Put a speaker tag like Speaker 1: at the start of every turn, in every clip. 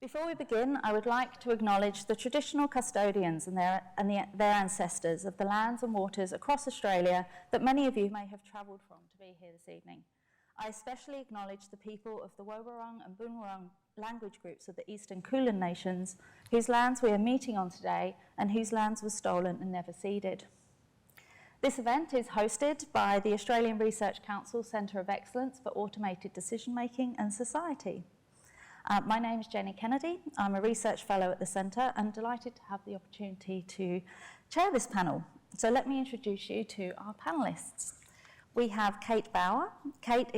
Speaker 1: Before we begin, I would like to acknowledge the traditional custodians and their ancestors of the lands and waters across Australia that many of you may have travelled from to be here this evening. I especially acknowledge the people of the Woiwurrung and Boonwurrung language groups of the Eastern Kulin Nations, whose lands we are meeting on today and whose lands were stolen and never ceded. This event is hosted by the Australian Research Council Centre of Excellence for Automated Decision Making and Society. My name is Jenney Kennedy. I'm a research fellow at the Centre and delighted to have the opportunity to chair this panel. So let me introduce you to our panellists. We have Kate Bauer. Kate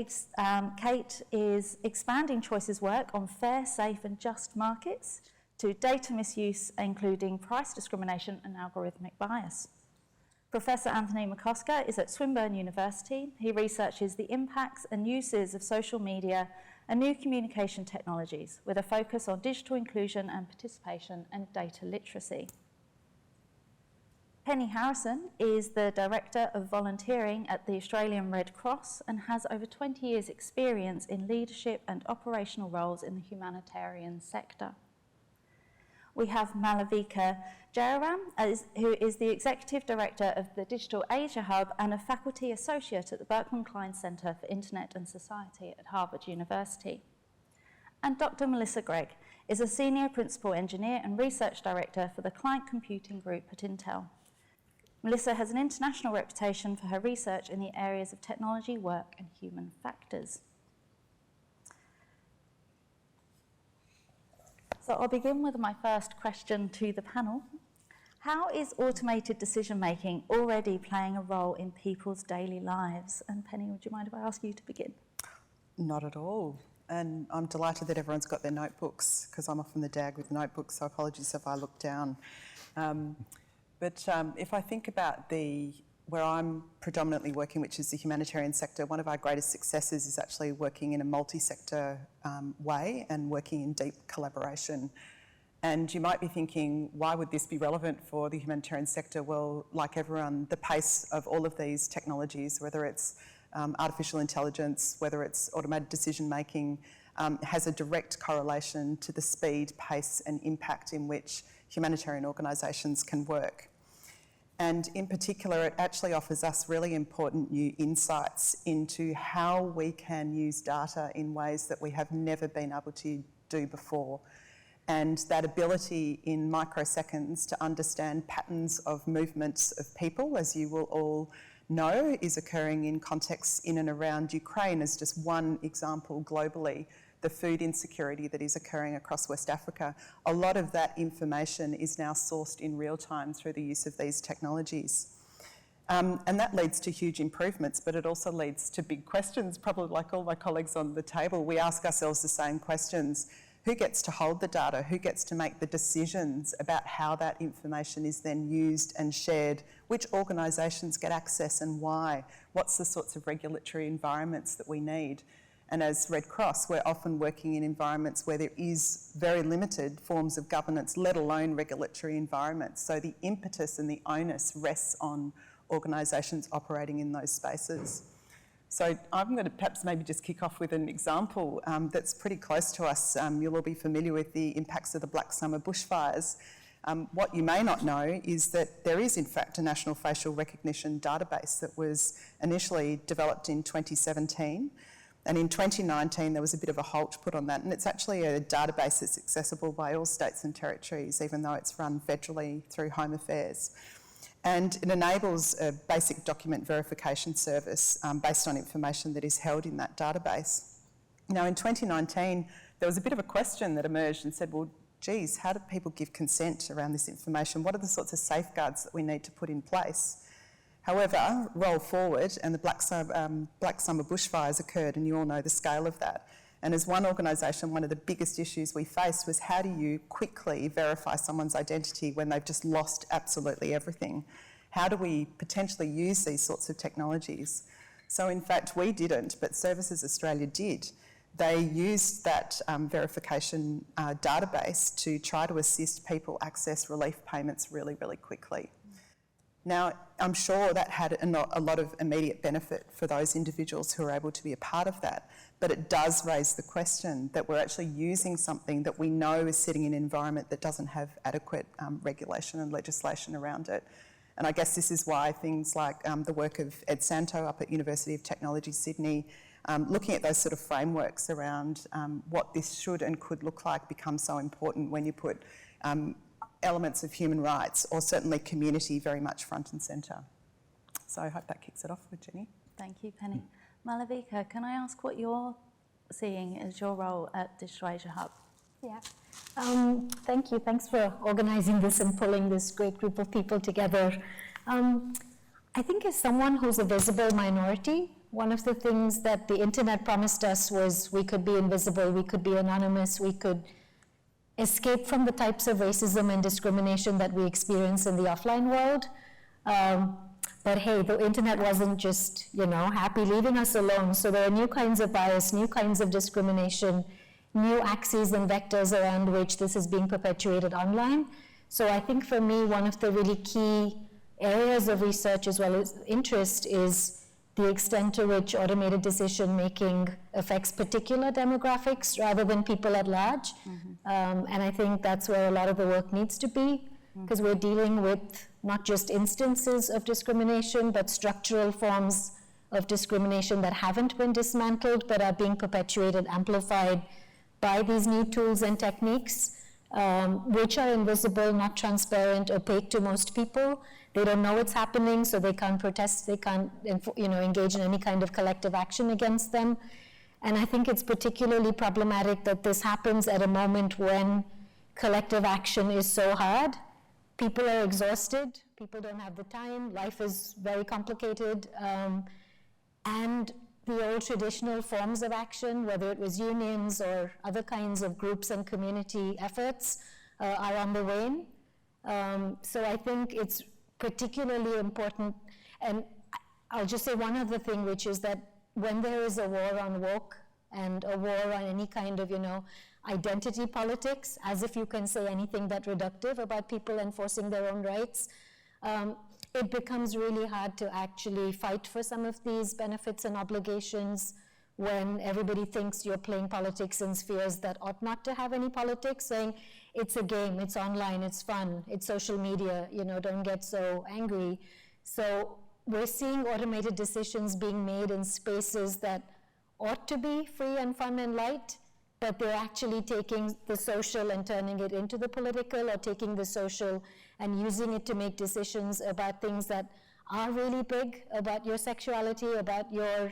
Speaker 1: is expanding Choice's work on fair, safe and just markets to data misuse, including price discrimination and algorithmic bias. Professor Anthony McCosker is at Swinburne University. He researches the impacts and uses of social media and new communication technologies with a focus on digital inclusion and participation and data literacy. Penny Harrison is the Director of Volunteering at the Australian Red Cross and has over 20 years' experience in leadership and operational roles in the humanitarian sector. We have Malavika Jayaram, who is the Executive Director of the Digital Asia Hub and a Faculty Associate at the Berkman Klein Centre for Internet and Society at Harvard University. And Dr. Melissa Gregg is a Senior Principal Engineer and Research Director for the Client Computing Group at Intel. Melissa has an international reputation for her research in the areas of technology, work and human factors. So I'll begin with my first question to the panel. How is automated decision-making already playing a role in people's daily lives? And Penny, would you mind if I ask you to begin?
Speaker 2: Not at all. And I'm delighted that everyone's got their notebooks, because I'm often the dag with notebooks, so apologies if I look down. But if I think about where I'm predominantly working, which is the humanitarian sector, one of our greatest successes is actually working in a multi-sector way and working in deep collaboration. And you might be thinking, why would this be relevant for the humanitarian sector? Well, like everyone, the pace of all of these technologies, whether it's artificial intelligence, whether it's automated decision-making, has a direct correlation to the speed, pace and impact in which humanitarian organisations can work. And in particular, it actually offers us really important new insights into how we can use data in ways that we have never been able to do before. And that ability in microseconds to understand patterns of movements of people, as you will all know, is occurring in contexts in and around Ukraine as just one example globally. The food insecurity that is occurring across West Africa, a lot of that information is now sourced in real time through the use of these technologies. And that leads to huge improvements, but it also leads to big questions, probably like all my colleagues on the table. We ask ourselves the same questions. Who gets to hold the data? Who gets to make the decisions about how that information is then used and shared? Which organisations get access and why? What's the sorts of regulatory environments that we need? And as Red Cross, we're often working in environments where there is very limited forms of governance, let alone regulatory environments. So the impetus and the onus rests on organisations operating in those spaces. So I'm going to perhaps maybe just kick off with an example that's pretty close to us. You'll all be familiar with the impacts of the Black Summer bushfires. What you may not know is that there is in fact a national facial recognition database that was initially developed in 2017. And in 2019, there was a bit of a halt put on that. And it's actually a database that's accessible by all states and territories, even though it's run federally through Home Affairs. And it enables a basic document verification service based on information that is held in that database. Now, in 2019, there was a bit of a question that emerged and said, well, geez, how do people give consent around this information? What are the sorts of safeguards that we need to put in place? However, roll forward and the Black Summer bushfires occurred, and you all know the scale of that. And as one organisation, one of the biggest issues we faced was how do you quickly verify someone's identity when they've just lost absolutely everything? How do we potentially use these sorts of technologies? So in fact, we didn't, but Services Australia did. They used that verification database to try to assist people access relief payments really, really quickly. Now, I'm sure that had a lot of immediate benefit for those individuals who are able to be a part of that, but it does raise the question that we're actually using something that we know is sitting in an environment that doesn't have adequate regulation and legislation around it. And I guess this is why things like the work of Ed Santo up at University of Technology, Sydney, looking at those sort of frameworks around what this should and could look like becomes so important when you put elements of human rights, or certainly community, very much front and centre. So I hope that kicks it off with Jenney.
Speaker 1: Thank you, Penny. Malavika, can I ask what you're seeing as your role at Digital Asia Hub?
Speaker 3: Yeah. Thank you. Thanks for organising this and pulling this great group of people together. I think as someone who's a visible minority, one of the things that the internet promised us was we could be invisible, we could be anonymous, we could escape from the types of racism and discrimination that we experience in the offline world. But hey, the internet wasn't just, happy leaving us alone. So there are new kinds of bias, new kinds of discrimination, new axes and vectors around which this is being perpetuated online. So I think for me, one of the really key areas of research as well as interest is the extent to which automated decision-making affects particular demographics rather than people at large. And I think that's where a lot of the work needs to be, because we're dealing with not just instances of discrimination, but structural forms of discrimination that haven't been dismantled, but are being perpetuated, amplified by these new tools and techniques, which are invisible, not transparent, opaque to most people. They don't know what's happening, so they can't protest, they can't engage in any kind of collective action against them. And I think it's particularly problematic that this happens at a moment when collective action is so hard. People are exhausted, people don't have the time, life is very complicated, and the old traditional forms of action, whether it was unions or other kinds of groups and community efforts, are on the wane. So I think it's particularly important, and I'll just say one other thing, which is that when there is a war on woke and a war on any kind of, identity politics, as if you can say anything that reductive about people enforcing their own rights, it becomes really hard to actually fight for some of these benefits and obligations when everybody thinks you're playing politics in spheres that ought not to have any politics, saying it's a game, it's online, it's fun, it's social media, don't get so angry. So we're seeing automated decisions being made in spaces that ought to be free and fun and light, but they're actually taking the social and turning it into the political, or taking the social and using it to make decisions about things that are really big, about your sexuality, about your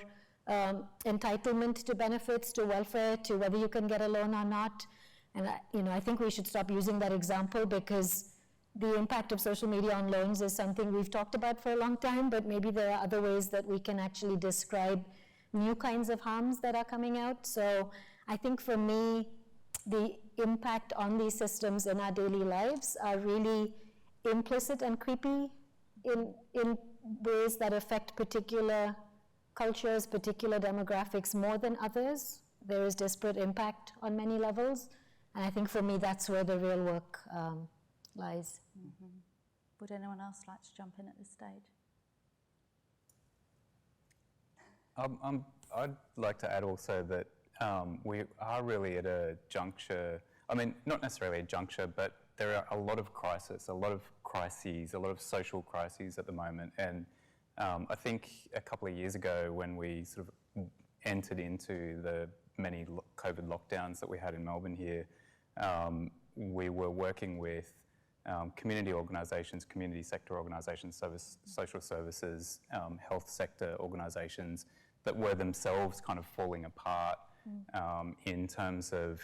Speaker 3: entitlement to benefits, to welfare, to whether you can get a loan or not. And I think we should stop using that example, because the impact of social media on loans is something we've talked about for a long time, but maybe there are other ways that we can actually describe new kinds of harms that are coming out. So I think for me, the impact on these systems in our daily lives are really implicit and creepy in ways that affect particular cultures, particular demographics more than others. There is disparate impact on many levels. And I think for me, that's where the real work lies.
Speaker 1: Would anyone else like to jump in at this stage?
Speaker 4: I'd like to add also that we are really at a juncture, not necessarily a juncture, but there are a lot of crises, a lot of social crises at the moment. And I think a couple of years ago, when we sort of entered into the many COVID lockdowns that we had in Melbourne here, we were working with community organisations, community sector organisations, social services, health sector organisations that were themselves kind of falling apart in terms of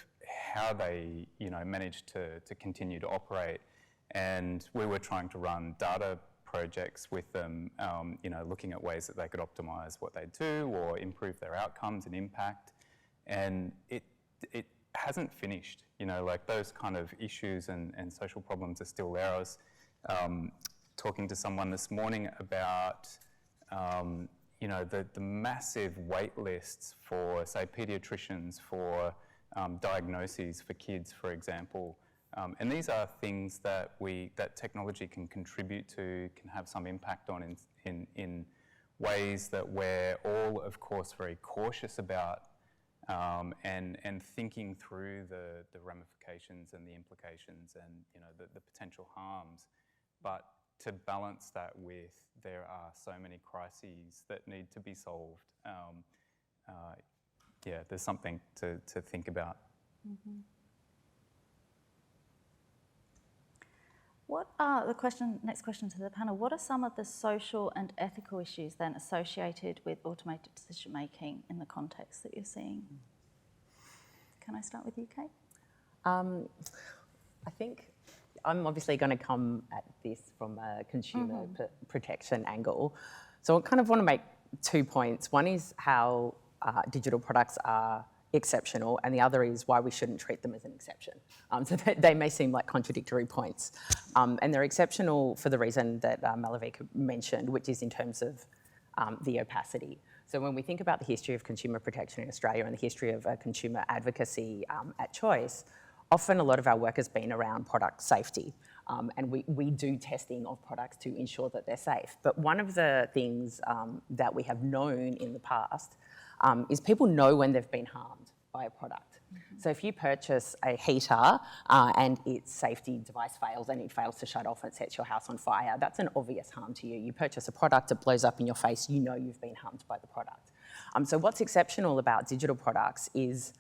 Speaker 4: how they, managed to continue to operate. And we were trying to run data projects with them, looking at ways that they could optimise what they do or improve their outcomes and impact. And it hasn't finished, those kind of issues and social problems are still there. I was talking to someone this morning about, the massive wait lists for, say, paediatricians for diagnoses for kids, for example, And these are things that that technology can contribute to, can have some impact on in ways that we're all, of course, very cautious about, and thinking through the ramifications and the implications and the potential harms. But to balance that with, there are so many crises that need to be solved. Yeah, there's something to think about.
Speaker 1: Mm-hmm. What are next question to the panel, what are some of the social and ethical issues then associated with automated decision making in the context that you're seeing? Can I start with you, Kate?
Speaker 5: I think I'm obviously going to come at this from a consumer protection angle. So I kind of want to make 2 points. One is how digital products are exceptional, and the other is why we shouldn't treat them as an exception. So they may seem like contradictory points. And they're exceptional for the reason that Malavika mentioned, which is in terms of the opacity. So when we think about the history of consumer protection in Australia and the history of consumer advocacy at Choice, often a lot of our work has been around product safety. And we do testing of products to ensure that they're safe. But one of the things that we have known in the past is people know when they've been harmed by a product. So if you purchase a heater and its safety device fails and it fails to shut off and it sets your house on fire, that's an obvious harm to you. You purchase a product, it blows up in your face, you know you've been harmed by the product. So what's exceptional about digital products is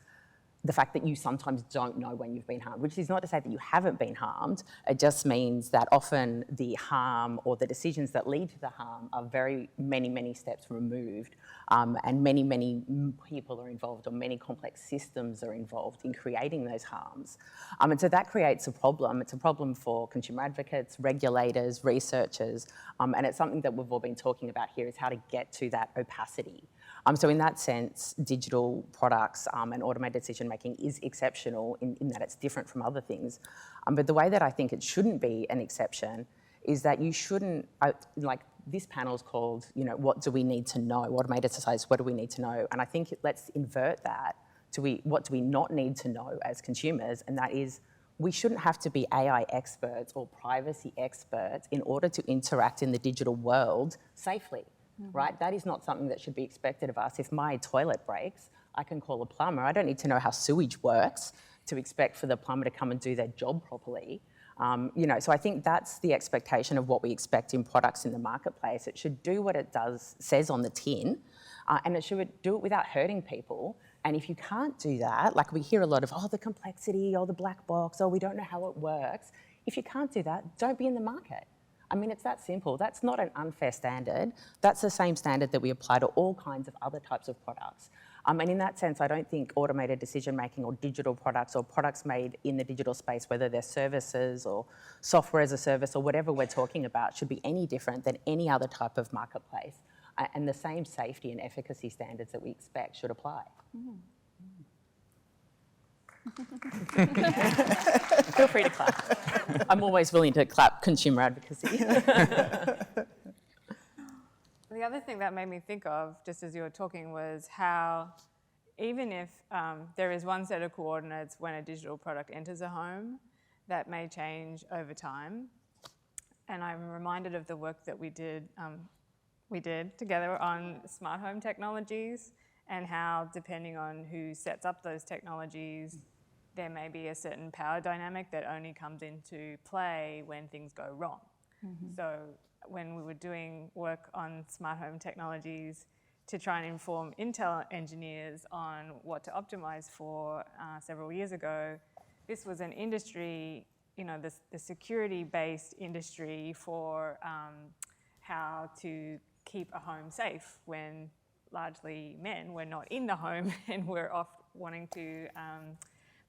Speaker 5: the fact that you sometimes don't know when you've been harmed, which is not to say that you haven't been harmed. It just means that often the harm or the decisions that lead to the harm are very many steps removed, and many people are involved, or many complex systems are involved in creating those harms. And so that creates a problem. It's a problem for consumer advocates, regulators, researchers, and it's something that we've all been talking about here, is how to get to that opacity. So in that sense, digital products and automated decision making is exceptional in that it's different from other things. But the way that I think it shouldn't be an exception is that you shouldn't, like this panel's called, what do we need to know? Automated societies, what do we need to know? And I think let's invert that to what do we not need to know as consumers? And that is, we shouldn't have to be AI experts or privacy experts in order to interact in the digital world safely. Right? That is not something that should be expected of us. If my toilet breaks, I can call a plumber. I don't need to know how sewage works to expect for the plumber to come and do their job properly. So I think that's the expectation of what we expect in products in the marketplace. It should do what it says on the tin, and it should do it without hurting people. And if you can't do that, like we hear a lot of, the complexity, the black box, we don't know how it works. If you can't do that, don't be in the market. I mean, it's that simple. That's not an unfair standard. That's the same standard that we apply to all kinds of other types of products. And in that sense, I don't think automated decision-making or digital products or products made in the digital space, whether they're services or software as a service or whatever we're talking about, should be any different than any other type of marketplace. And the same safety and efficacy standards that we expect should apply. Feel free to clap. I'm always willing to clap consumer advocacy.
Speaker 6: The other thing that made me think of, just as you were talking, was how even if there is one set of coordinates when a digital product enters a home, that may change over time. And I'm reminded of the work that we did together on smart home technologies, and how, depending on who sets up those technologies, there may be a certain power dynamic that only comes into play when things go wrong. So when we were doing work on smart home technologies to try and inform Intel engineers on what to optimize for several years ago, this was an industry, the security-based industry for how to keep a home safe when largely men were not in the home and were off wanting to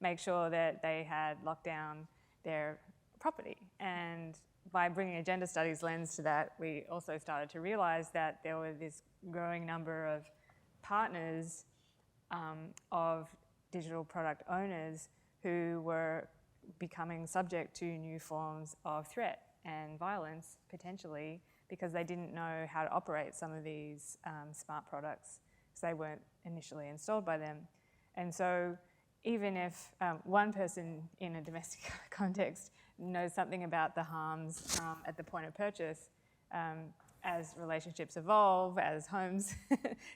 Speaker 6: make sure that they had locked down their property. And by bringing a gender studies lens to that, we also started to realize that there were this growing number of partners of digital product owners who were becoming subject to new forms of threat and violence, potentially, because they didn't know how to operate some of these smart products, because they weren't initially installed by them. And so even if one person in a domestic context knows something about the harms at the point of purchase, as relationships evolve, as homes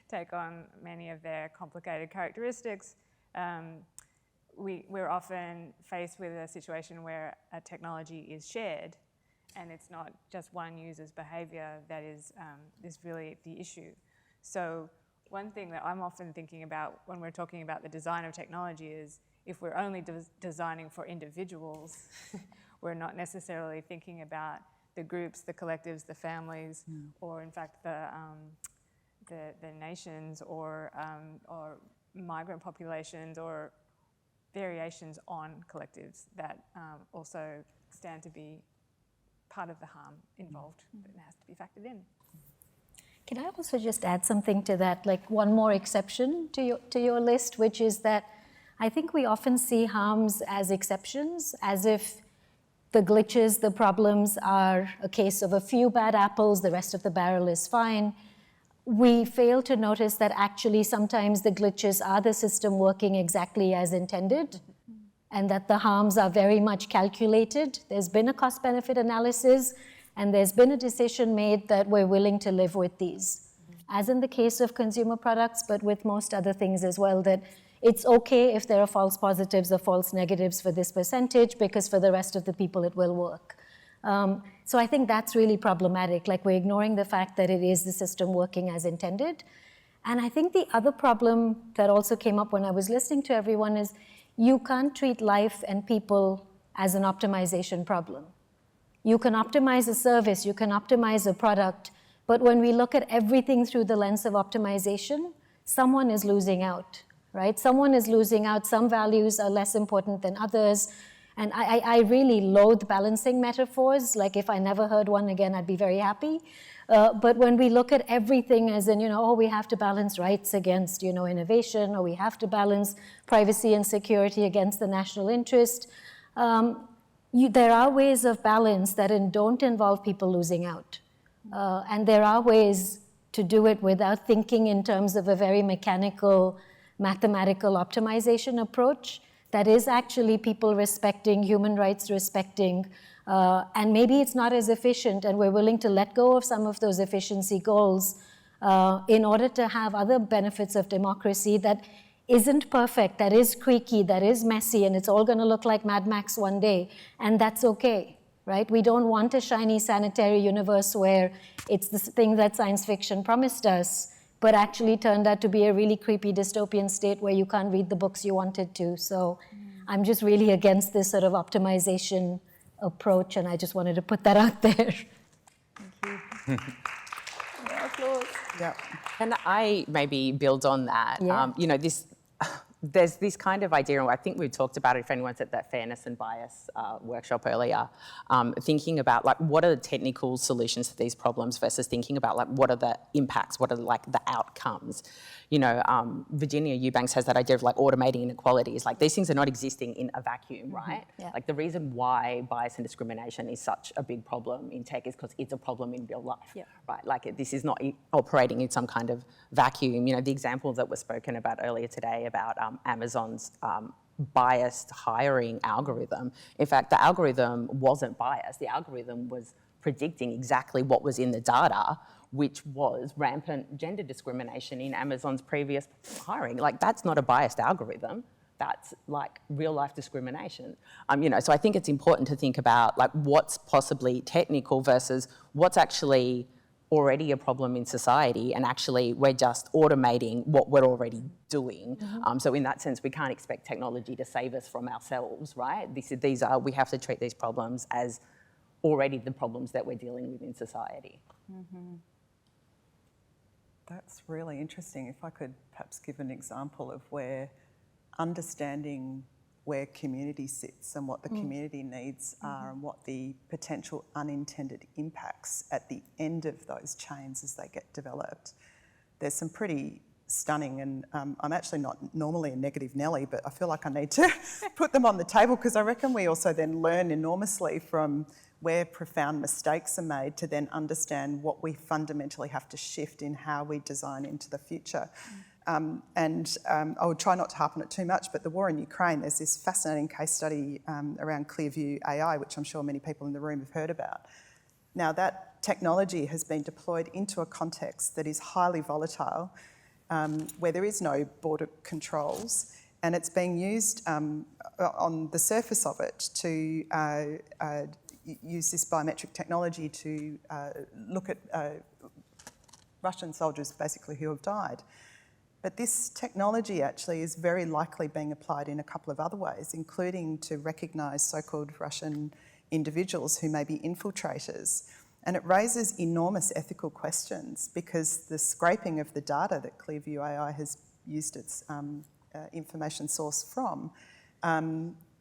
Speaker 6: take on many of their complicated characteristics, we're often faced with a situation where a technology is shared, and it's not just one user's behaviour that is really the issue. So one thing that I'm often thinking about when we're talking about the design of technology is if we're only designing for individuals, we're not necessarily thinking about the groups, the collectives, the families, or in fact the nations or migrant populations or variations on collectives that also stand to be part of the harm involved that has to be factored in.
Speaker 3: Can I also just add something to that, like one more exception to your list, which is that I think we often see harms as exceptions, as if the glitches, the problems are a case of a few bad apples, the rest of the barrel is fine. We fail to notice that actually sometimes the glitches are the system working exactly as intended, and that the harms are very much calculated. There's been a cost-benefit analysis, and there's been a decision made that we're willing to live with these. As in the case of consumer products, but with most other things as well, that it's okay if there are false positives or false negatives for this percentage, because for the rest of the people it will work. So I think that's really problematic, like we're ignoring the fact that it is the system working as intended. And I think the other problem that also came up when I was listening to everyone is you can't treat life and people as an optimization problem. You can optimize a service, you can optimize a product, but when we look at everything through the lens of optimization, someone is losing out, right? Someone is losing out. Some values are less important than others. And I really loathe balancing metaphors. Like if I never heard one again, I'd be very happy. But when we look at everything as in, we have to balance rights against, innovation, or we have to balance privacy and security against the national interest, there are ways of balance that don't involve people losing out. And there are ways to do it without thinking in terms of a very mechanical, mathematical optimization approach that is actually people respecting, human rights respecting, and maybe it's not as efficient, and we're willing to let go of some of those efficiency goals in order to have other benefits of democracy that isn't perfect, that is creaky, that is messy, and it's all going to look like Mad Max one day, and that's okay, right? We don't want a shiny sanitary universe where it's this thing that science fiction promised us, but actually turned out to be a really creepy dystopian state where you can't read the books you wanted to. So I'm just really against this sort of optimization approach, and I just wanted to put that out there.
Speaker 6: Thank you. Applause.
Speaker 2: Yeah.
Speaker 5: Can I maybe build on that?
Speaker 3: Yeah.
Speaker 5: There's this kind of idea, and I think we talked about it if anyone's at that fairness and bias workshop earlier, thinking about like what are the technical solutions to these problems versus thinking about like what are the impacts, what are like the outcomes. Virginia Eubanks has that idea of like automating inequalities. Like these things are not existing in a vacuum, right?
Speaker 3: Yeah.
Speaker 5: Like the reason why bias and discrimination is such a big problem in tech is because it's a problem in real life, right? Like this is not operating in some kind of vacuum. The example that was spoken about earlier today about Amazon's biased hiring algorithm. In fact, the algorithm wasn't biased. The algorithm was predicting exactly what was in the data, which was rampant gender discrimination in Amazon's previous hiring. Like that's not a biased algorithm. That's like real life discrimination. So I think it's important to think about like what's possibly technical versus what's actually already a problem in society, and actually we're just automating what we're already doing. So in that sense, we can't expect technology to save us from ourselves, right? We have to treat these problems as already the problems that we're dealing with in society.
Speaker 2: That's really interesting. If I could perhaps give an example of where understanding where community sits and what the community needs are and what the potential unintended impacts at the end of those chains as they get developed. There's some pretty stunning, and I'm actually not normally a negative Nelly, but I feel like I need to put them on the table because I reckon we also then learn enormously from where profound mistakes are made to then understand what we fundamentally have to shift in how we design into the future. I would try not to harp on it too much, but the war in Ukraine, there's this fascinating case study around Clearview AI, which I'm sure many people in the room have heard about. Now, that technology has been deployed into a context that is highly volatile, where there is no border controls, and it's being used on the surface of it to use this biometric technology to look at Russian soldiers basically who have died. But this technology actually is very likely being applied in a couple of other ways, including to recognise so-called Russian individuals who may be infiltrators. And it raises enormous ethical questions because the scraping of the data that Clearview AI has used its information source from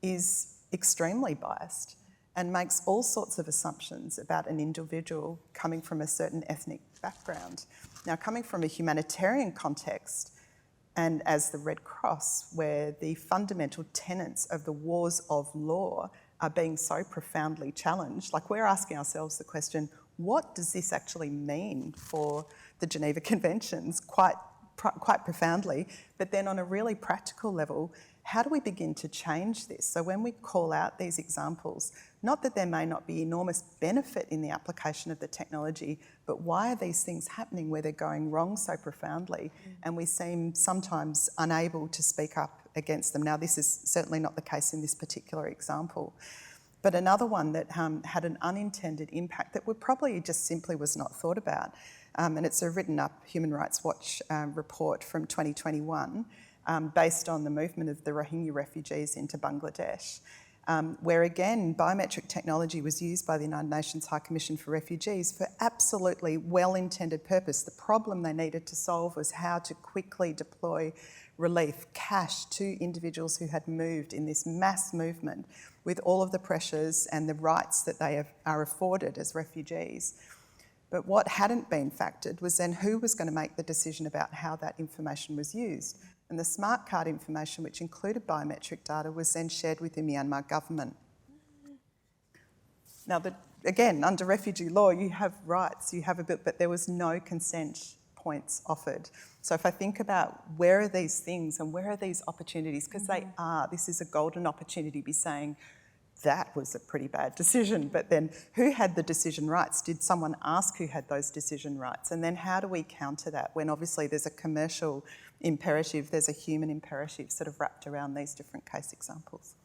Speaker 2: is extremely biased and makes all sorts of assumptions about an individual coming from a certain ethnic background. Now, coming from a humanitarian context, and as the Red Cross, where the fundamental tenets of the wars of law are being so profoundly challenged, like we're asking ourselves the question, what does this actually mean for the Geneva Conventions quite profoundly? But then on a really practical level, how do we begin to change this? So when we call out these examples, not that there may not be enormous benefit in the application of the technology, but why are these things happening where they're going wrong so profoundly? And we seem sometimes unable to speak up against them. Now, this is certainly not the case in this particular example. But another one that had an unintended impact that probably just simply was not thought about, and it's a written up Human Rights Watch report from 2021, based on the movement of the Rohingya refugees into Bangladesh, where again, biometric technology was used by the United Nations High Commission for Refugees for absolutely well-intended purpose. The problem they needed to solve was how to quickly deploy relief, cash, to individuals who had moved in this mass movement with all of the pressures and the rights that they are afforded as refugees. But what hadn't been factored was then who was going to make the decision about how that information was used. And the smart card information, which included biometric data, was then shared with the Myanmar government. Now, again, under refugee law, you have rights, you have a bit, but there was no consent points offered. So if I think about where are these things and where are these opportunities, because they are, this is a golden opportunity to be saying, that was a pretty bad decision, but then who had the decision rights? Did someone ask who had those decision rights? And then how do we counter that when obviously there's a commercial imperative, there's a human imperative sort of wrapped around these different case examples?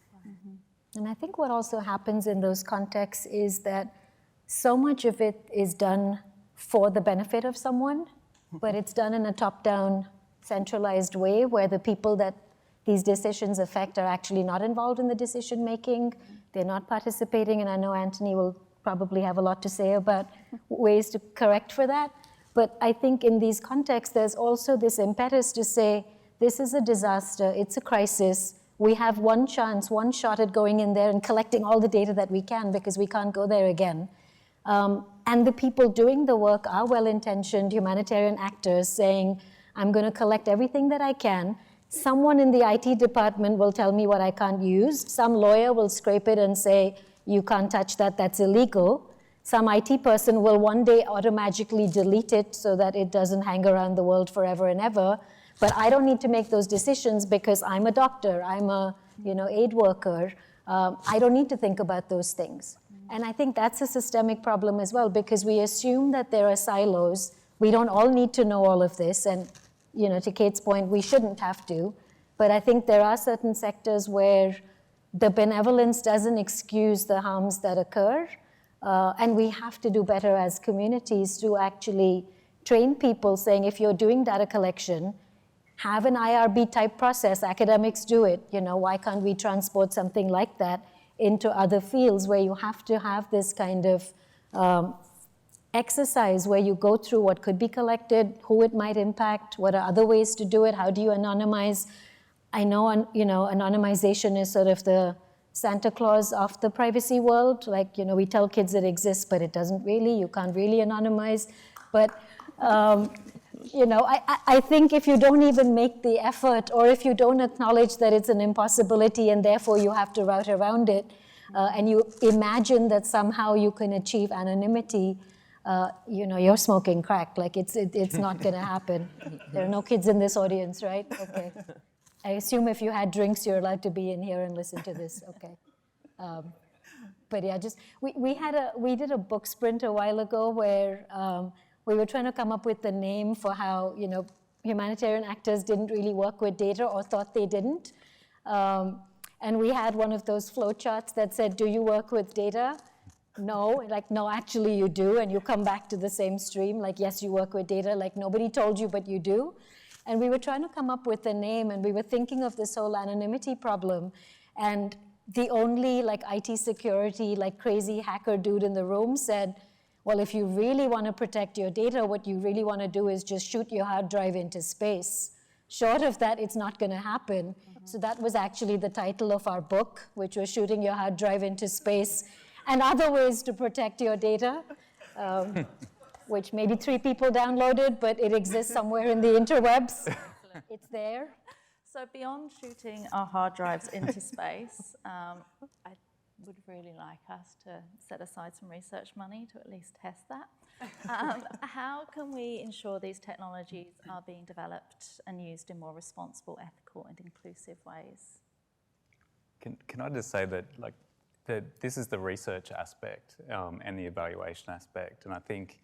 Speaker 3: And I think what also happens in those contexts is that so much of it is done for the benefit of someone, but it's done in a top-down, centralized way where the people that these decisions affect are actually not involved in the decision making. They're not participating, and I know Anthony will probably have a lot to say about ways to correct for that. But I think in these contexts, there's also this impetus to say, this is a disaster, it's a crisis. We have one chance, one shot at going in there and collecting all the data that we can because we can't go there again. And the people doing the work are well-intentioned humanitarian actors saying, I'm going to collect everything that I can. Someone in the IT department will tell me what I can't use. Some lawyer will scrape it and say, you can't touch that, that's illegal. Some IT person will one day automatically delete it so that it doesn't hang around the world forever and ever. But I don't need to make those decisions because I'm a doctor, I'm a aid worker. I don't need to think about those things. And I think that's a systemic problem as well because we assume that there are silos. We don't all need to know all of this. And to Kate's point, we shouldn't have to. But I think there are certain sectors where the benevolence doesn't excuse the harms that occur. And we have to do better as communities to actually train people saying, if you're doing data collection, have an IRB type process. Academics do it. Why can't we transport something like that into other fields where you have to have this kind of exercise where you go through what could be collected, who it might impact, what are other ways to do it, how do you anonymize? I know, anonymization is sort of the Santa Claus of the privacy world. Like, we tell kids it exists, but it doesn't really. You can't really anonymize. But, I think if you don't even make the effort or if you don't acknowledge that it's an impossibility and therefore you have to route around it and you imagine that somehow you can achieve anonymity, you're smoking crack. Like it's not going to happen. There are no kids in this audience, right? Okay. I assume if you had drinks, you're allowed to be in here and listen to this. Okay. But yeah, just we did a book sprint a while ago where we were trying to come up with the name for how humanitarian actors didn't really work with data or thought they didn't. And we had one of those flow charts that said, do you work with data? No, like, no, actually you do. And you come back to the same stream, like, yes, you work with data. Like, nobody told you, but you do. And we were trying to come up with a name, and we were thinking of this whole anonymity problem. And the only, like, IT security, like, crazy hacker dude in the room said, well, if you really want to protect your data, what you really want to do is just shoot your hard drive into space. Short of that, it's not going to happen. So that was actually the title of our book, which was Shooting Your Hard Drive into Space and Other Ways to Protect Your Data, which maybe 3 people downloaded, but it exists somewhere in the interwebs. It's there.
Speaker 1: So beyond shooting our hard drives into space, I would really like us to set aside some research money to at least test that. How can we ensure these technologies are being developed and used in more responsible, ethical, and inclusive ways?
Speaker 4: Can I just say that, like, this is the research aspect and the evaluation aspect, and I think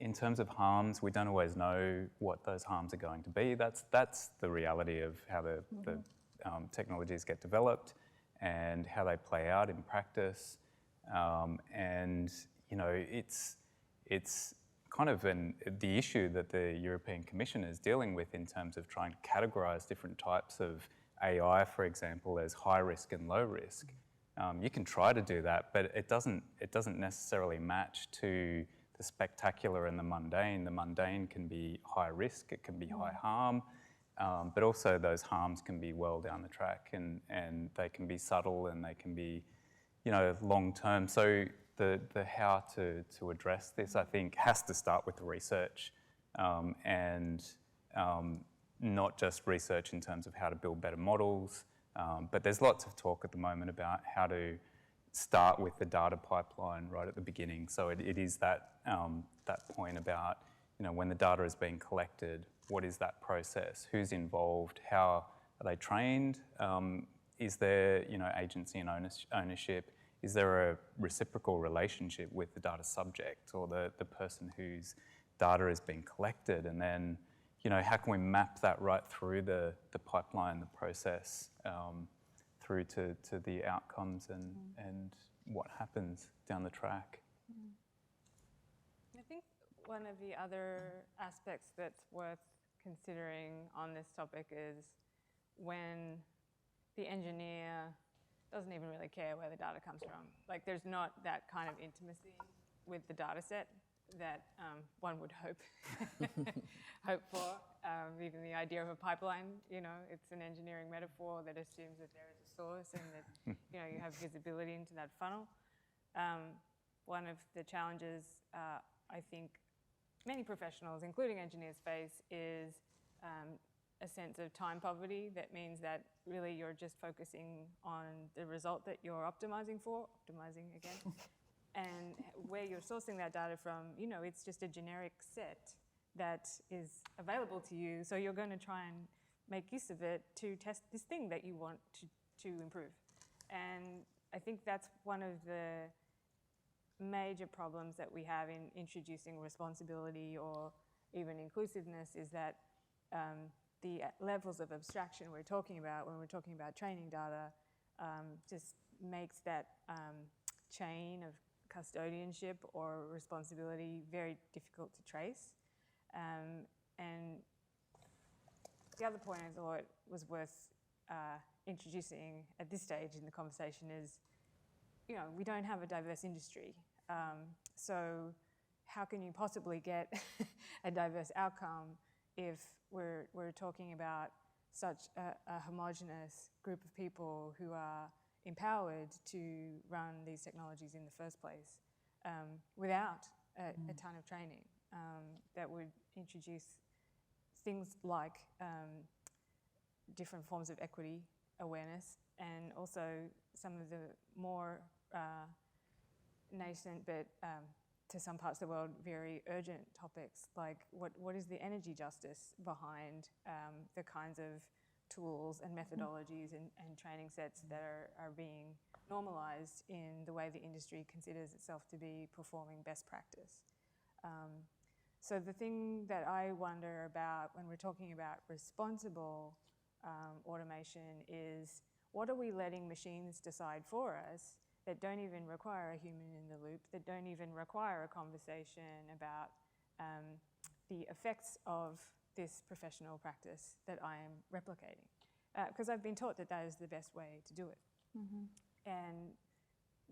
Speaker 4: in terms of harms, we don't always know what those harms are going to be. That's the reality of how the technologies get developed and how they play out in practice. And it's kind of the issue that the European Commission is dealing with in terms of trying to categorise different types of AI, for example, as high risk and low risk. You can try to do that, but it doesn't necessarily match to the spectacular and the mundane. The mundane can be high risk, it can be high harm, but also those harms can be well down the track, and they can be subtle, and they can be, long term. So the how to address this, I think, has to start with the research, and not just research in terms of how to build better models, but there's lots of talk at the moment about how to start with the data pipeline right at the beginning. So it is that point about, when the data is being collected, what is that process? Who's involved? How are they trained? Is there, agency and ownership? Is there a reciprocal relationship with the data subject or the person whose data is being collected? And then, how can we map that right through the pipeline, the process, through to the outcomes and what happens down the track?
Speaker 6: I think one of the other aspects that's worth considering on this topic is when the engineer doesn't even really care where the data comes from. Like, there's not that kind of intimacy with the data set that one would hope for. Even the idea of a pipeline, it's an engineering metaphor that assumes that there is a source and that you have visibility into that funnel. One of the challenges I think many professionals, including engineers, face is a sense of time poverty. That means that really you're just focusing on the result that you're optimizing again. And where you're sourcing that data from, it's just a generic set that is available to you. So you're going to try and make use of it to test this thing that you want to improve. And I think that's one of the major problems that we have in introducing responsibility or even inclusiveness is that the levels of abstraction we're talking about when we're talking about training data just makes that chain of custodianship or responsibility very difficult to trace. And the other point I thought was worth introducing at this stage in the conversation is, we don't have a diverse industry. So how can you possibly get a diverse outcome if we're talking about such a homogenous group of people who are empowered to run these technologies in the first place without a ton of training that would introduce things like different forms of equity awareness, and also some of the more nascent but to some parts of the world, very urgent topics, like what is the energy justice behind the kinds of tools and methodologies and training sets that are being normalised in the way the industry considers itself to be performing best practice. So the thing that I wonder about when we're talking about responsible automation is, what are we letting machines decide for us that don't even require a human in the loop, that don't even require a conversation about the effects of this professional practice that I am replicating? Because I've been taught that that is the best way to do it. And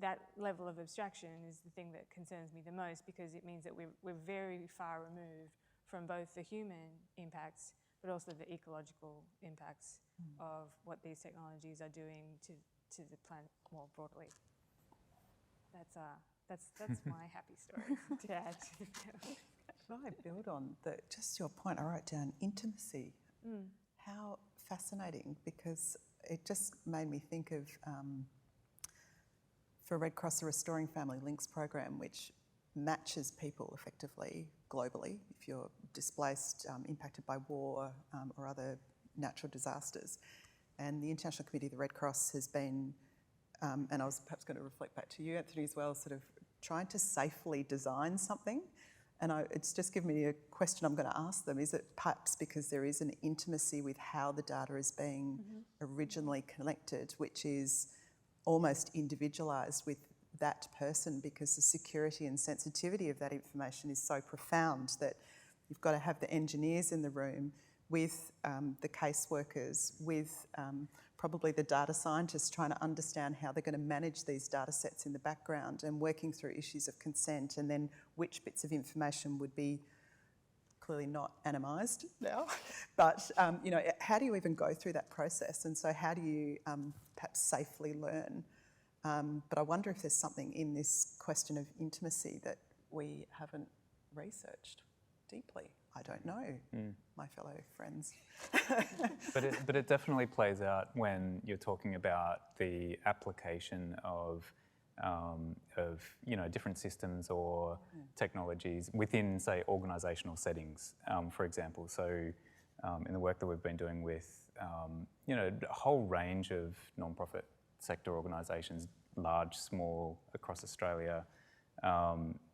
Speaker 6: that level of abstraction is the thing that concerns me the most, because it means that we're very far removed from both the human impacts but also the ecological impacts of what these technologies are doing to the planet more broadly. That's my happy story to add.
Speaker 2: Can I build on just your point? I wrote down intimacy. How fascinating, because it just made me think of, for Red Cross, the Restoring Family Links program, which matches people effectively globally if you're displaced, impacted by war or other natural disasters. And the International Committee of the Red Cross has been, and I was perhaps going to reflect back to you, Anthony, as well, sort of trying to safely design something. And it's just given me a question I'm going to ask them. Is it perhaps because there is an intimacy with how the data is being originally collected, which is almost individualised with that person, because the security and sensitivity of that information is so profound that you've got to have the engineers in the room with the caseworkers, with probably the data scientists trying to understand how they're going to manage these data sets in the background and working through issues of consent, and then which bits of information would be clearly not anonymised now. But, you know, how do you even go through that process? And so how do you perhaps safely learn? But I wonder if there's something in this question of intimacy that we haven't researched deeply. I don't know, my fellow friends.
Speaker 4: But it definitely plays out when you're talking about the application of you know, different systems or technologies within, say, organisational settings, for example. So in the work that we've been doing with you know, a whole range of non-profit sector organisations, large, small, across Australia,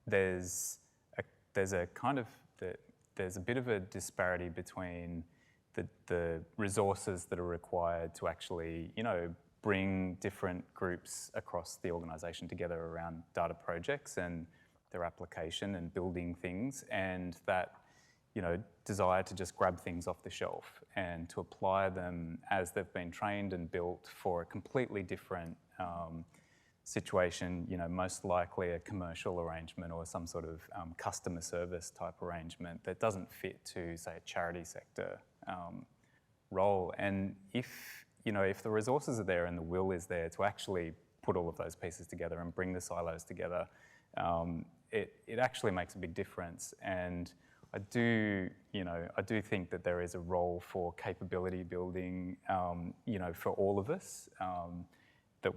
Speaker 4: there's a bit of a disparity between the resources that are required to actually, you know, bring different groups across the organisation together around data projects and their application and building things, and that, you know, desire to just grab things off the shelf and to apply them as they've been trained and built for a completely different situation, you know, most likely a commercial arrangement or some sort of customer service type arrangement that doesn't fit to, say, a charity sector role. And if, you know, if the resources are there and the will is there to actually put all of those pieces together and bring the silos together, it actually makes a big difference. And I do think that there is a role for capability building, you know, for all of us, that,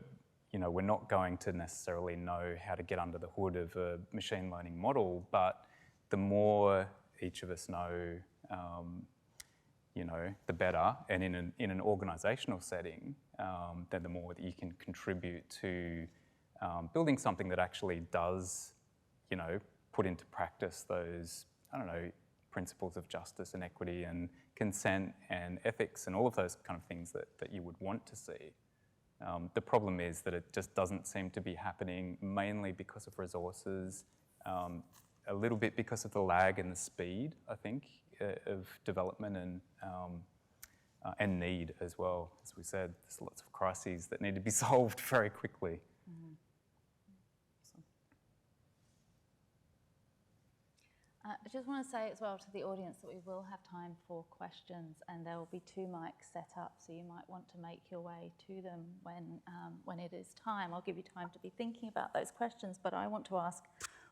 Speaker 4: you know, we're not going to necessarily know how to get under the hood of a machine learning model, but the more each of us know, you know, the better. And in an organisational setting, then the more that you can contribute to building something that actually does, you know, put into practice those, I don't know, principles of justice and equity and consent and ethics and all of those kind of things that you would want to see. The problem is that it just doesn't seem to be happening, mainly because of resources, a little bit because of the lag and the speed, I think, of development and need as well. As we said, there's lots of crises that need to be solved very quickly.
Speaker 1: I just want to say as well to the audience that we will have time for questions, and there will be 2 mics set up, so you might want to make your way to them when it is time. I'll give you time to be thinking about those questions, but I want to ask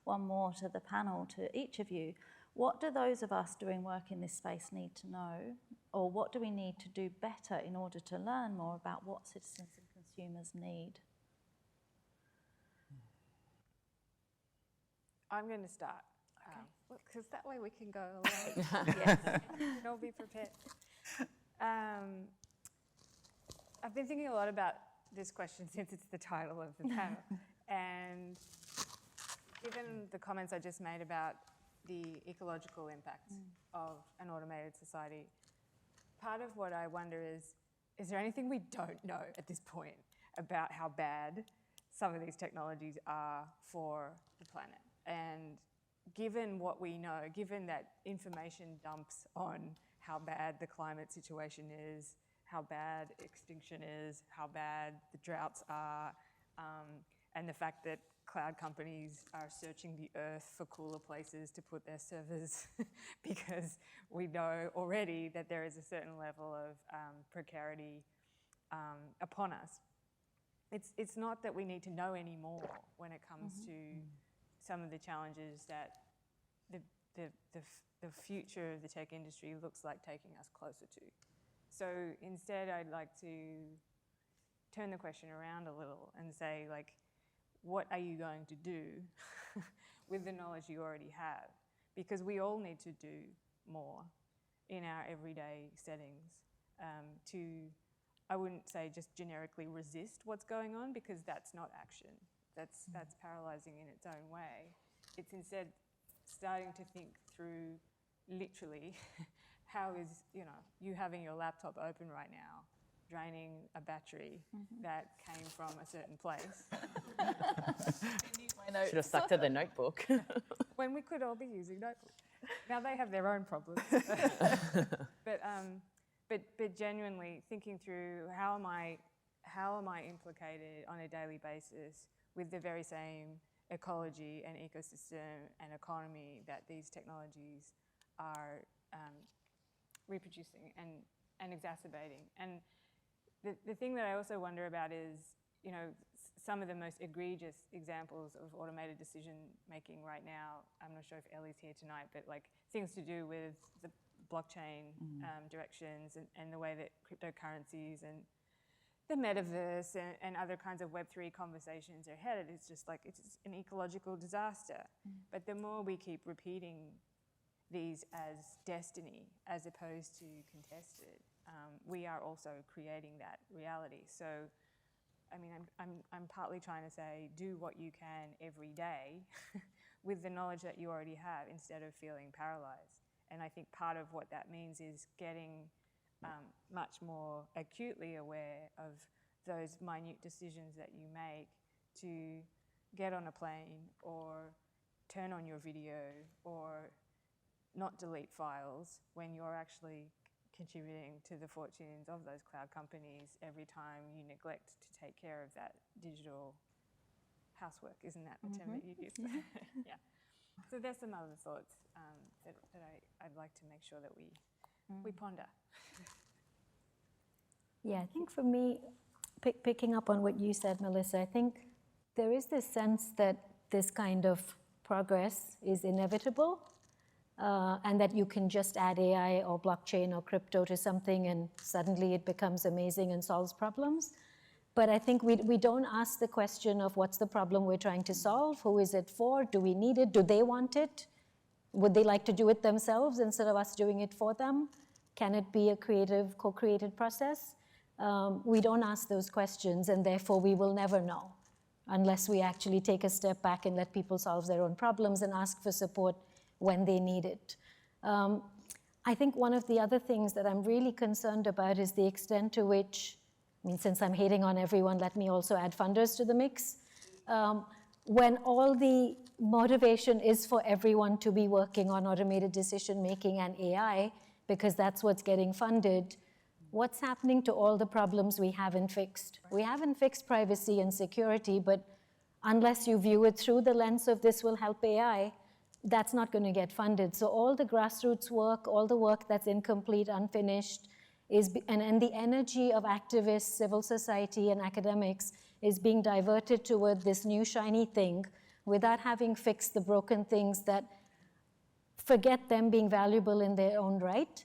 Speaker 1: one more to the panel, to each of you. What do those of us doing work in this space need to know, or what do we need to do better in order to learn more about what citizens and consumers need?
Speaker 6: I'm going to start.
Speaker 1: Okay.
Speaker 6: Because that way we can go along. Yes. And all be prepared. I've been thinking a lot about this question since it's the title of the panel. And given the comments I just made about the ecological impacts of an automated society, part of what I wonder is there anything we don't know at this point about how bad some of these technologies are for the planet? And given what we know, given that information dumps on how bad the climate situation is, how bad extinction is, how bad the droughts are, and the fact that cloud companies are searching the earth for cooler places to put their servers because we know already that there is a certain level of precarity upon us. It's not that we need to know any more when it comes to some of the challenges that the future of the tech industry looks like taking us closer to. So instead, I'd like to turn the question around a little and say, like, what are you going to do with the knowledge you already have? Because we all need to do more in our everyday settings to, I wouldn't say just generically resist what's going on, because that's not action. That's paralyzing in its own way. It's instead starting to think through literally how is, you having your laptop open right now, draining a battery that came from a certain place.
Speaker 5: Should have stuck to the notebook.
Speaker 6: When we could all be using notebooks. Now they have their own problems. But genuinely thinking through how am I implicated on a daily basis with the very same ecology and ecosystem and economy that these technologies are reproducing and exacerbating. And the thing that I also wonder about is, some of the most egregious examples of automated decision making right now, I'm not sure if Ellie's here tonight, but like things to do with the blockchain directions and the way that cryptocurrencies and the metaverse and other kinds of Web3 conversations are headed. It's just like, it's an ecological disaster. But the more we keep repeating these as destiny as opposed to contested, we are also creating that reality. So, I mean, I'm partly trying to say, do what you can every day with the knowledge that you already have instead of feeling paralyzed. And I think part of what that means is getting much more acutely aware of those minute decisions that you make to get on a plane or turn on your video or not delete files when you're actually contributing to the fortunes of those cloud companies every time you neglect to take care of that digital housework. Isn't that the term that you use? Yeah. So there's some other thoughts that I'd like to make sure that we ponder.
Speaker 3: Yeah, I think for me, picking up on what you said, Melissa, I think there is this sense that this kind of progress is inevitable and that you can just add AI or blockchain or crypto to something and suddenly it becomes amazing and solves problems. But I think we don't ask the question of what's the problem we're trying to solve, who is it for, do we need it, do they want it, would they like to do it themselves instead of us doing it for them? Can it be a creative, co-created process? We don't ask those questions, and therefore we will never know unless we actually take a step back and let people solve their own problems and ask for support when they need it. I think one of the other things that I'm really concerned about is the extent to which, I mean, since I'm hating on everyone, let me also add funders to the mix. When all the motivation is for everyone to be working on automated decision-making and AI, because that's what's getting funded, what's happening to all the problems we haven't fixed? We haven't fixed privacy and security, but unless you view it through the lens of this will help AI, that's not going to get funded. So all the grassroots work, all the work that's incomplete, unfinished, and the energy of activists, civil society, and academics is being diverted toward this new shiny thing without having fixed the broken things that, forget them being valuable in their own right,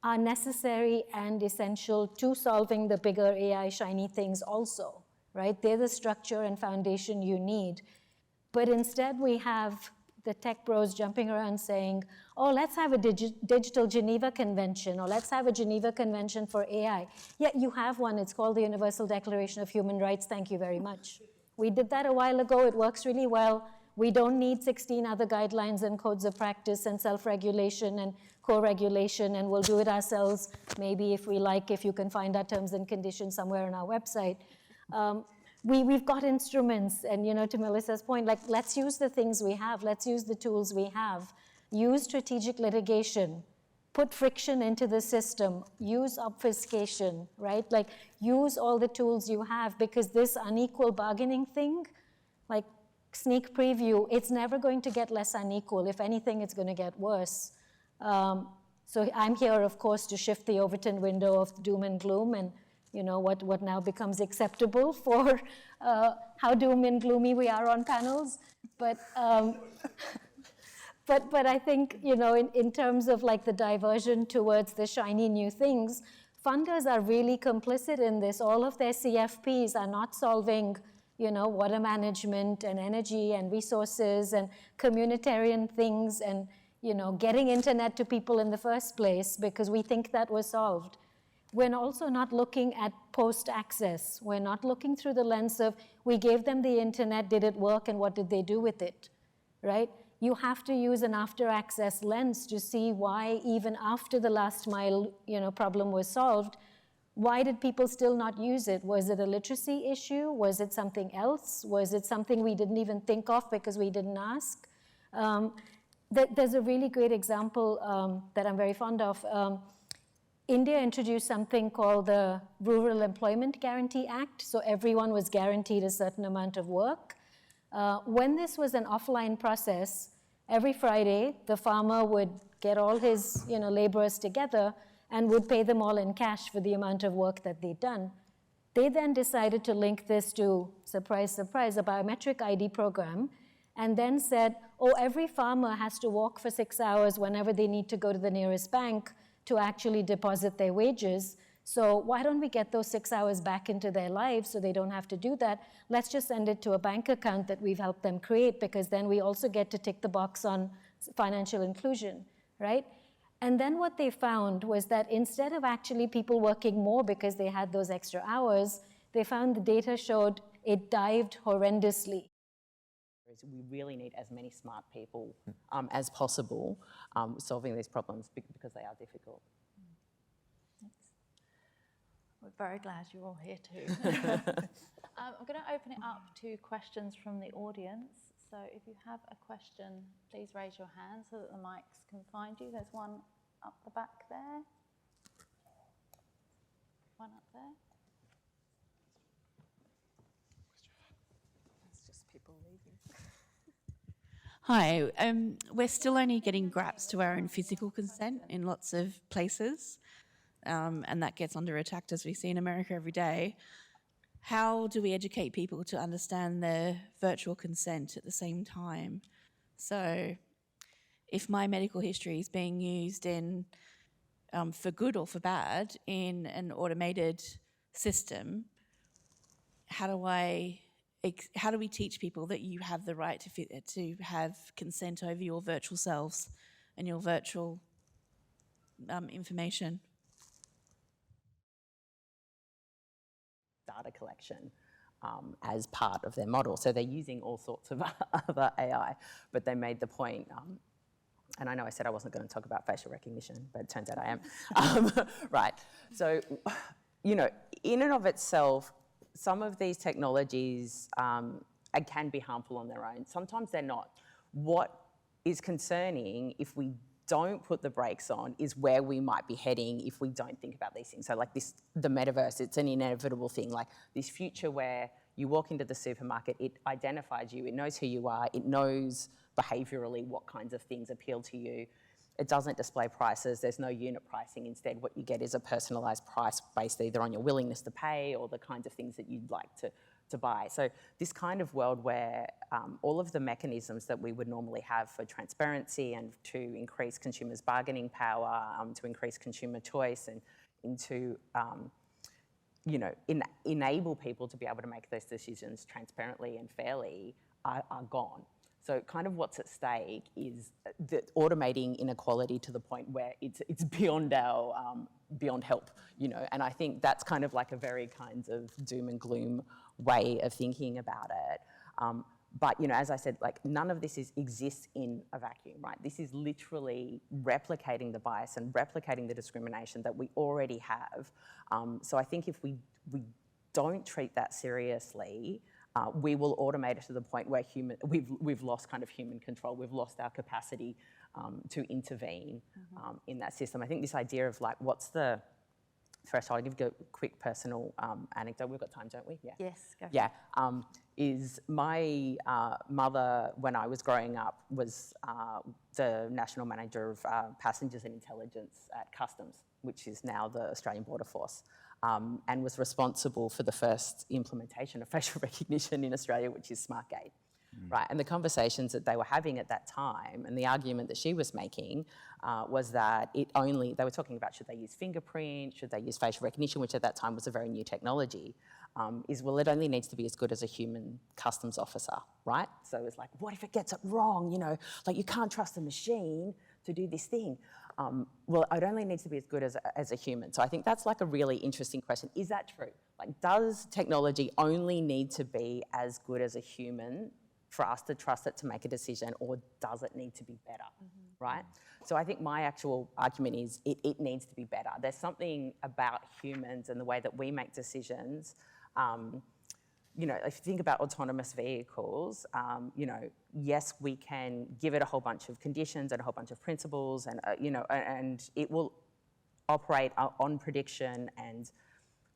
Speaker 3: are necessary and essential to solving the bigger AI shiny things also, right? They're the structure and foundation you need. But instead we have the tech bros jumping around saying, oh, let's have a digital Geneva Convention, or let's have a Geneva Convention for AI. Yeah, you have one. It's called the Universal Declaration of Human Rights. Thank you very much. We did that a while ago. It works really well. We don't need 16 other guidelines and codes of practice and self-regulation and co-regulation, and we'll do it ourselves, maybe if we like, if you can find our terms and conditions somewhere on our website. We've got instruments, and to Melissa's point, like, let's use the things we have, let's use the tools we have, use strategic litigation, put friction into the system, use obfuscation, right? Like, use all the tools you have, because this unequal bargaining thing, like, sneak preview, it's never going to get less unequal. If anything, it's going to get worse. So I'm here, of course, to shift the Overton window of doom and gloom, and what now becomes acceptable for how doom and gloomy we are on panels. But I think, in terms of like the diversion towards the shiny new things, funders are really complicit in this. All of their CFPs are not solving, water management and energy and resources and communitarian things and, getting internet to people in the first place because we think that was solved. We're also not looking at post-access. We're not looking through the lens of, we gave them the internet, did it work, and what did they do with it, right? You have to use an after-access lens to see why, even after the last mile, problem was solved, why did people still not use it? Was it a literacy issue? Was it something else? Was it something we didn't even think of because we didn't ask? There's a really great example that I'm very fond of. India introduced something called the Rural Employment Guarantee Act, so everyone was guaranteed a certain amount of work. When this was an offline process, every Friday, the farmer would get all his laborers together and would pay them all in cash for the amount of work that they'd done. They then decided to link this to, surprise, surprise, a biometric ID program, and then said, oh, every farmer has to walk for 6 hours whenever they need to go to the nearest bank to actually deposit their wages. So why don't we get those 6 hours back into their lives so they don't have to do that? Let's just send it to a bank account that we've helped them create, because then we also get to tick the box on financial inclusion, right? And then what they found was that instead of actually people working more because they had those extra hours, they found the data showed it dived horrendously.
Speaker 5: We really need as many smart people as possible solving these problems because they are difficult.
Speaker 1: We're very glad you're all here too. I'm going to open it up to questions from the audience. So if you have a question, please raise your hand so that the mics can find you. There's one up the back there. One up there.
Speaker 6: It's just people leaving.
Speaker 7: Hi, we're still only getting grasps to our own physical consent in lots of places, and that gets under attack, as we see in America every day. How do we educate people to understand their virtual consent at the same time? So if my medical history is being used in, for good or for bad in an automated system, how do we teach people that you have the right to have consent over your virtual selves and your virtual information?
Speaker 5: Data collection as part of their model. So they're using all sorts of other AI, but they made the point, and I know I said I wasn't going to talk about facial recognition, but it turns out I am. Right, so, in and of itself, some of these technologies can be harmful on their own. Sometimes they're not. What is concerning, if we don't put the brakes on, is where we might be heading if we don't think about these things. So like the metaverse, it's an inevitable thing. Like this future where you walk into the supermarket, it identifies you, it knows who you are, it knows behaviourally what kinds of things appeal to you. It doesn't display prices, there's no unit pricing. Instead, what you get is a personalised price based either on your willingness to pay or the kinds of things that you'd like to buy. So this kind of world where all of the mechanisms that we would normally have for transparency and to increase consumers' bargaining power, to increase consumer choice and to enable people to be able to make those decisions transparently and fairly are gone. So kind of what's at stake is that automating inequality to the point where it's beyond our beyond help, you know. And I think that's kind of like a very kind of doom and gloom way of thinking about it. But, you know, as I said, like none of this exists in a vacuum, right? This is literally replicating the bias and replicating the discrimination that we already have. So I think if we don't treat that seriously, we will automate it to the point where we've lost kind of human control. We've lost our capacity to intervene in that system. I think this idea of like, what's the threshold? I'll give you a quick personal anecdote. We've got time, don't we? Yeah.
Speaker 1: Yes, go for
Speaker 5: Yeah. Is my mother, when I was growing up, was the National Manager of Passengers and Intelligence at Customs, which is now the Australian Border Force, and was responsible for the first implementation of facial recognition in Australia, which is SmartGate. Right, and the conversations that they were having at that time and the argument that she was making was that they were talking about should they use fingerprint, should they use facial recognition, which at that time was a very new technology, it only needs to be as good as a human customs officer, right? So it's like, what if it gets it wrong, you know? Like you can't trust a machine to do this thing. Well, it only needs to be as good as a human. So I think that's like a really interesting question. Is that true? Like, does technology only need to be as good as a human for us to trust it to make a decision, or does it need to be better, right? So I think my actual argument is it needs to be better. There's something about humans and the way that we make decisions. You know, if you think about autonomous vehicles, you know, yes, we can give it a whole bunch of conditions and a whole bunch of principles, and you know, and it will operate on prediction and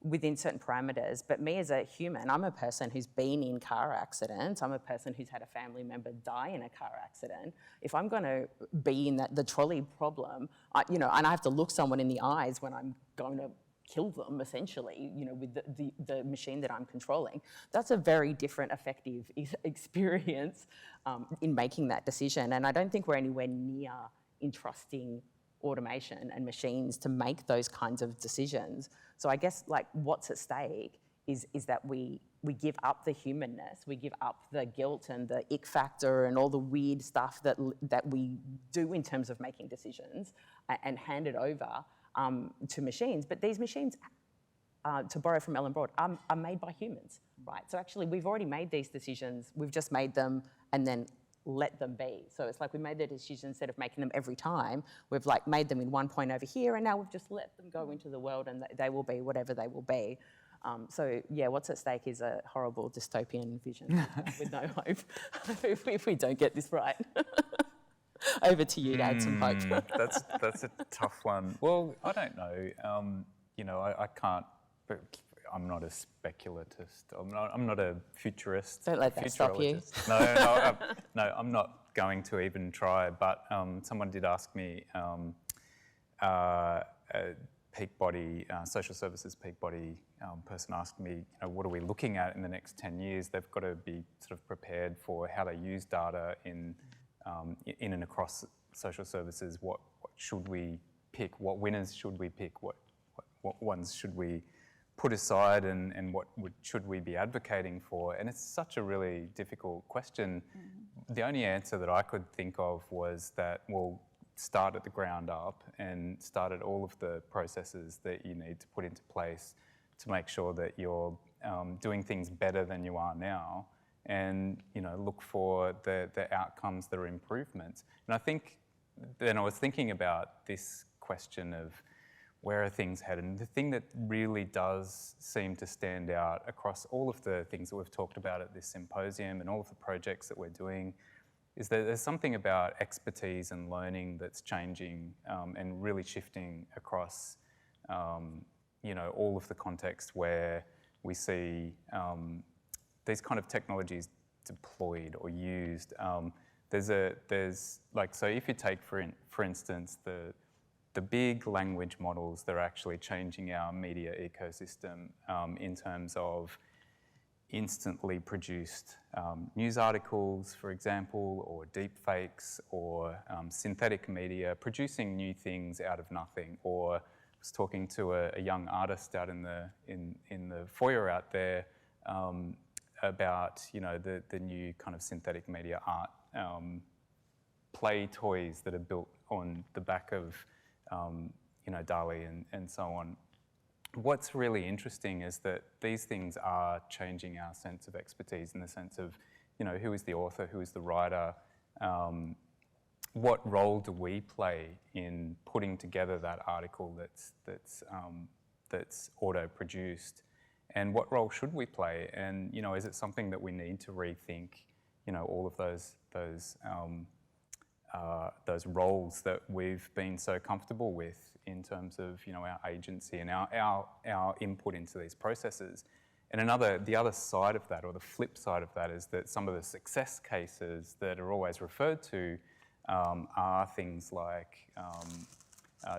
Speaker 5: within certain parameters. But me as a human, I'm a person who's been in car accidents. I'm a person who's had a family member die in a car accident. If I'm going to be in the trolley problem, you know, and I have to look someone in the eyes when I'm going to kill them, essentially, you know, with the machine that I'm controlling, that's a very different effective experience in making that decision. And I don't think we're anywhere near entrusting automation and machines to make those kinds of decisions. So I guess like what's at stake is that we give up the humanness, we give up the guilt and the ick factor and all the weird stuff that we do in terms of making decisions and hand it over to machines. But these machines, to borrow from Ellen Broad, are made by humans, right? So actually we've already made these decisions, we've just made them and then let them be. So it's like we made the decision instead of making them every time. We've like made them in one point over here, and now we've just let them go into the world, and they will be whatever they will be. So yeah, what's at stake is a horrible dystopian vision with no hope if we don't get this right. Over to you to add some hope.
Speaker 4: That's a tough one. Well, I don't know. You know, I can't. I'm not a speculatist. I'm not a futurist.
Speaker 5: Don't let that stop you.
Speaker 4: No, I'm not going to even try. But someone did ask me, peak body, social services peak body person asked me, you know, what are we looking at in the next 10 years? They've got to be sort of prepared for how they use data in and across social services. What should we pick? What winners should we pick? What ones should we put aside, and what should we be advocating for? And it's such a really difficult question. The only answer that I could think of was that we'll start at the ground up and start at all of the processes that you need to put into place to make sure that you're doing things better than you are now, and you know, look for the outcomes that are improvements. And I think then I was thinking about this question of where are things headed? And the thing that really does seem to stand out across all of the things that we've talked about at this symposium and all of the projects that we're doing is that there's something about expertise and learning that's changing and really shifting across you know, all of the contexts where we see these kind of technologies deployed or used. There's like, so if you take for instance the big language models that are actually changing our media ecosystem in terms of instantly produced news articles, for example, or deep fakes, or synthetic media, producing new things out of nothing. Or I was talking to a young artist out in the foyer out there about, you know, the new kind of synthetic media art play toys that are built on the back of, DALI and so on. What's really interesting is that these things are changing our sense of expertise in the sense of, who is the author, who is the writer, what role do we play in putting together that article that's auto-produced, and what role should we play? And is it something that we need to rethink? All of those roles that we've been so comfortable with in terms of our agency and our input into these processes. And the other side of that, or the flip side of that, is that some of the success cases that are always referred to are things like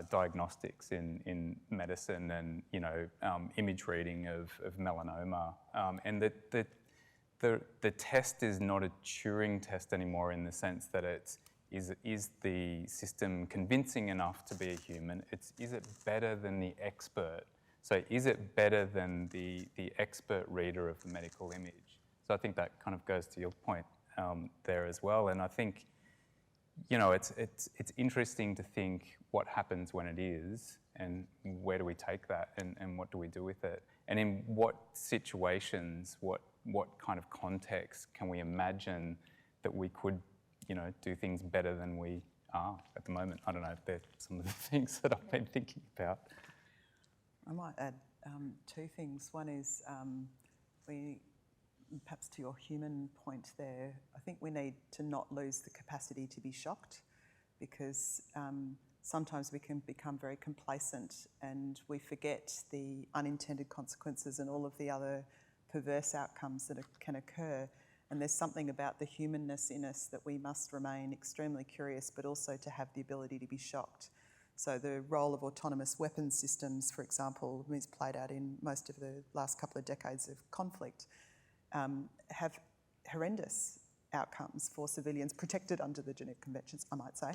Speaker 4: diagnostics in medicine and image reading of melanoma, and the test is not a Turing test anymore in the sense that is the system convincing enough to be a human? Is it better than the expert? So is it better than the expert reader of the medical image? So I think that kind of goes to your point there as well. And I think, it's interesting to think what happens when it is, and where do we take that, and what do we do with it? And in what situations, what kind of context can we imagine that we could, do things better than we are at the moment? I don't know if they're some of the things that I've been thinking about.
Speaker 2: I might add two things. One is perhaps to your human point there, I think we need to not lose the capacity to be shocked, because sometimes we can become very complacent and we forget the unintended consequences and all of the other perverse outcomes that can occur. And there's something about the humanness in us that we must remain extremely curious, but also to have the ability to be shocked. So the role of autonomous weapons systems, for example, is played out in most of the last couple of decades of conflict, have horrendous outcomes for civilians protected under the Geneva Conventions, I might say.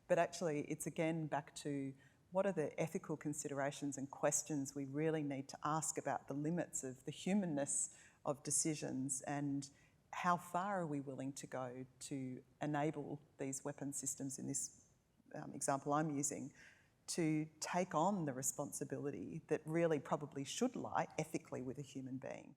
Speaker 2: But actually, it's again back to what are the ethical considerations and questions we really need to ask about the limits of the humanness of decisions, and how far are we willing to go to enable these weapon systems, in this example I'm using, to take on the responsibility that really probably should lie ethically with a human being.